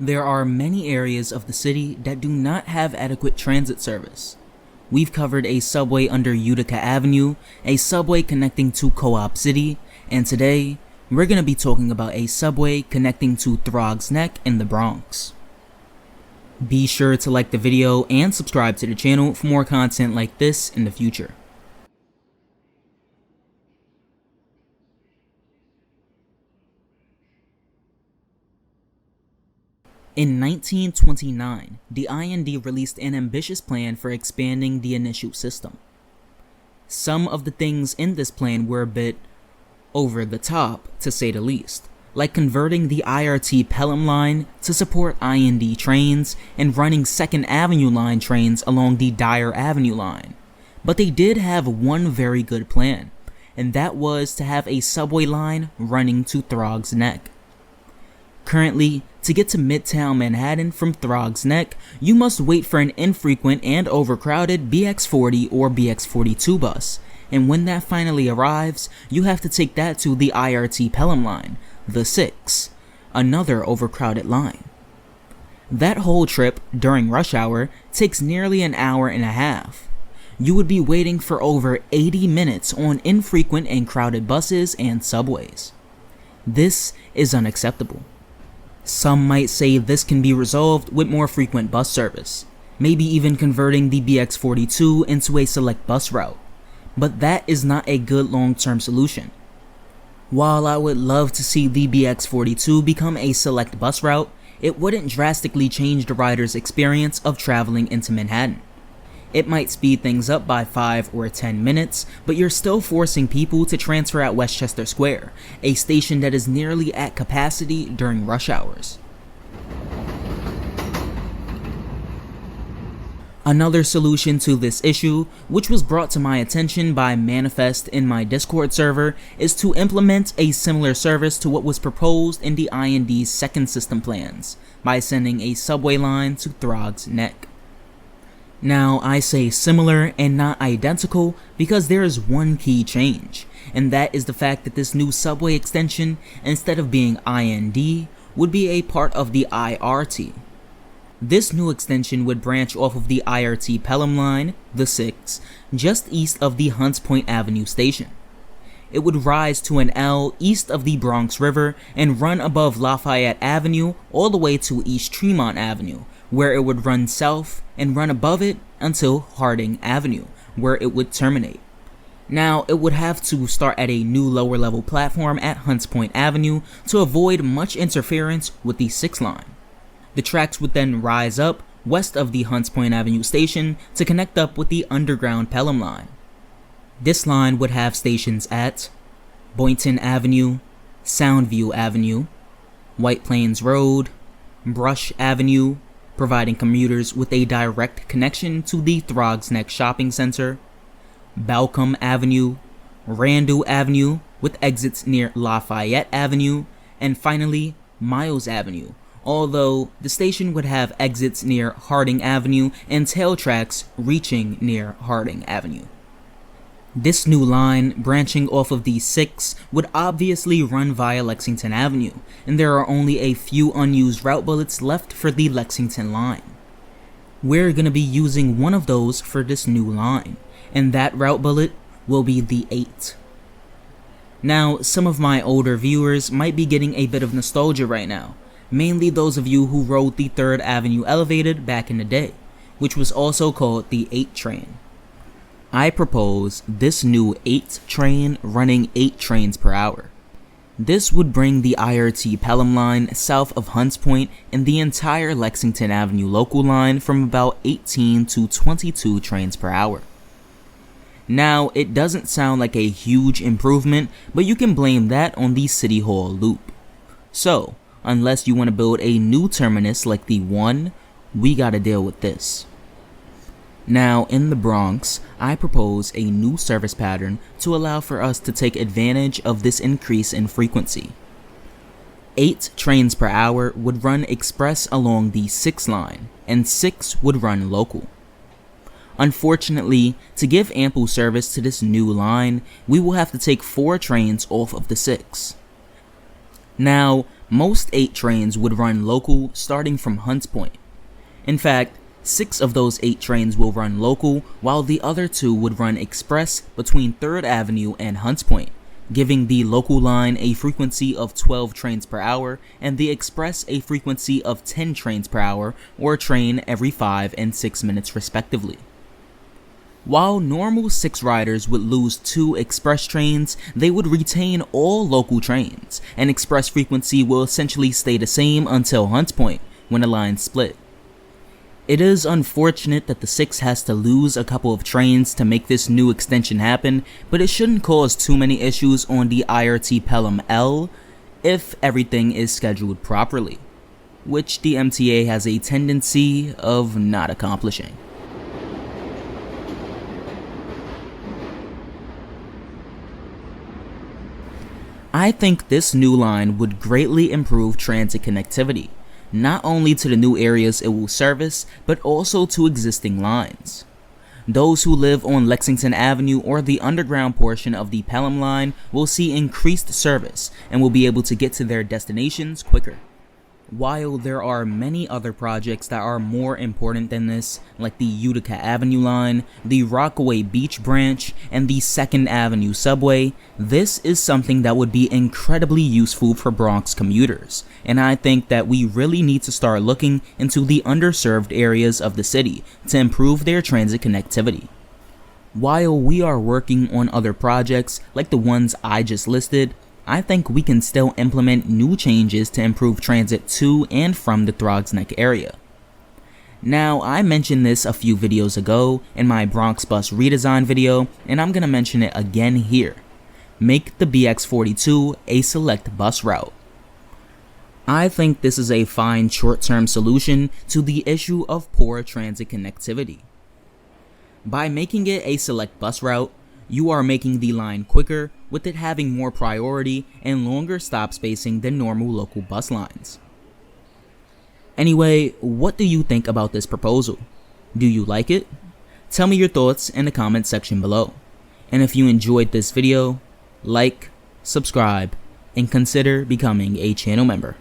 There are many areas of the city that do not have adequate transit service. We've covered a subway under Utica Avenue, a subway connecting to Co-op City, and today, we're going to be talking about a subway connecting to Throggs Neck in the Bronx. Be sure to like the video and subscribe to the channel for more content like this in the future. In 1929, the IND released an ambitious plan for expanding the initial system. Some of the things in this plan were a bit over the top, to say the least, like converting the IRT Pelham line to support IND trains and running 2nd Avenue line trains along the Dyer Avenue line. But they did have one very good plan, and that was to have a subway line running to Throggs Neck. Currently, to get to Midtown Manhattan from Throggs Neck, you must wait for an infrequent and overcrowded BX40 or BX42 bus, and when that finally arrives, you have to take that to the IRT Pelham line, the 6, another overcrowded line. That whole trip, during rush hour, takes nearly an hour and a half. You would be waiting for over 80 minutes on infrequent and crowded buses and subways. This is unacceptable. Some might say this can be resolved with more frequent bus service, maybe even converting the BX42 into a select bus route, but that is not a good long-term solution. While I would love to see the BX42 become a select bus route, it wouldn't drastically change the rider's experience of traveling into Manhattan. It might speed things up by 5 or 10 minutes, but you're still forcing people to transfer at Westchester Square, a station that is nearly at capacity during rush hours. Another solution to this issue, which was brought to my attention by Manifest in my Discord server, is to implement a similar service to what was proposed in the IND's second system plans, by sending a subway line to Throggs Neck. Now, I say similar and not identical because there is one key change, and that is the fact that this new subway extension, instead of being IND, would be a part of the IRT. This new extension would branch off of the IRT Pelham line, the 6, just east of the Hunts Point Avenue station. It would rise to an L east of the Bronx River and run above Lafayette Avenue all the way to East Tremont Avenue, where it would run south and run above it until Harding Avenue, where it would terminate. Now, it would have to start at a new lower level platform at Hunts Point Avenue to avoid much interference with the 6 line. The tracks would then rise up west of the Hunts Point Avenue station to connect up with the underground Pelham line. This line would have stations at Boynton Avenue, Soundview Avenue, White Plains Road, Brush Avenue, providing commuters with a direct connection to the Throggs Neck Shopping Center, Balcom Avenue, Randall Avenue with exits near Lafayette Avenue, and finally Miles Avenue, although the station would have exits near Harding Avenue and tail tracks reaching near Harding Avenue. This new line, branching off of the 6, would obviously run via Lexington Avenue, and there are only a few unused route bullets left for the Lexington line. We're going to be using one of those for this new line, and that route bullet will be the 8. Now, some of my older viewers might be getting a bit of nostalgia right now, mainly those of you who rode the 3rd Avenue Elevated back in the day, which was also called the 8 train. I propose this new 8 train running 8 trains per hour. This would bring the IRT Pelham line south of Hunts Point and the entire Lexington Avenue local line from about 18 to 22 trains per hour. Now, it doesn't sound like a huge improvement, but you can blame that on the City Hall loop. So, unless you want to build a new terminus like the 1, we gotta deal with this. Now, in the Bronx, I propose a new service pattern to allow for us to take advantage of this increase in frequency. 8 trains per hour would run express along the 6 line, and 6 would run local. Unfortunately, to give ample service to this new line, we will have to take 4 trains off of the 6. Now, most 8 trains would run local starting from Hunts Point. In fact, 6 of those 8 trains will run local, while the other 2 would run express between 3rd Avenue and Hunts Point, giving the local line a frequency of 12 trains per hour and the express a frequency of 10 trains per hour, or a train every 5 and 6 minutes respectively. While normal 6 riders would lose 2 express trains, they would retain all local trains, and express frequency will essentially stay the same until Hunts Point, when the line split. It is unfortunate that the 6 has to lose a couple of trains to make this new extension happen, but it shouldn't cause too many issues on the IRT Pelham L if everything is scheduled properly, which the MTA has a tendency of not accomplishing. I think this new line would greatly improve transit connectivity, not only to the new areas it will service, but also to existing lines. Those who live on Lexington Avenue or the underground portion of the Pelham line will see increased service and will be able to get to their destinations quicker. While there are many other projects that are more important than this, like the Utica Avenue line, the Rockaway Beach Branch, and the 2nd Avenue subway, this is something that would be incredibly useful for Bronx commuters, and I think that we really need to start looking into the underserved areas of the city to improve their transit connectivity. While we are working on other projects like the ones I just listed, I think we can still implement new changes to improve transit to and from the Throggs Neck area. Now, I mentioned this a few videos ago in my Bronx bus redesign video, and I'm gonna mention it again here. Make the BX42 a select bus route. I think this is a fine short-term solution to the issue of poor transit connectivity. By making it a select bus route, you are making the line quicker, with it having more priority and longer stop spacing than normal local bus lines. Anyway, what do you think about this proposal? Do you like it? Tell me your thoughts in the comment section below. And if you enjoyed this video, like, subscribe, and consider becoming a channel member.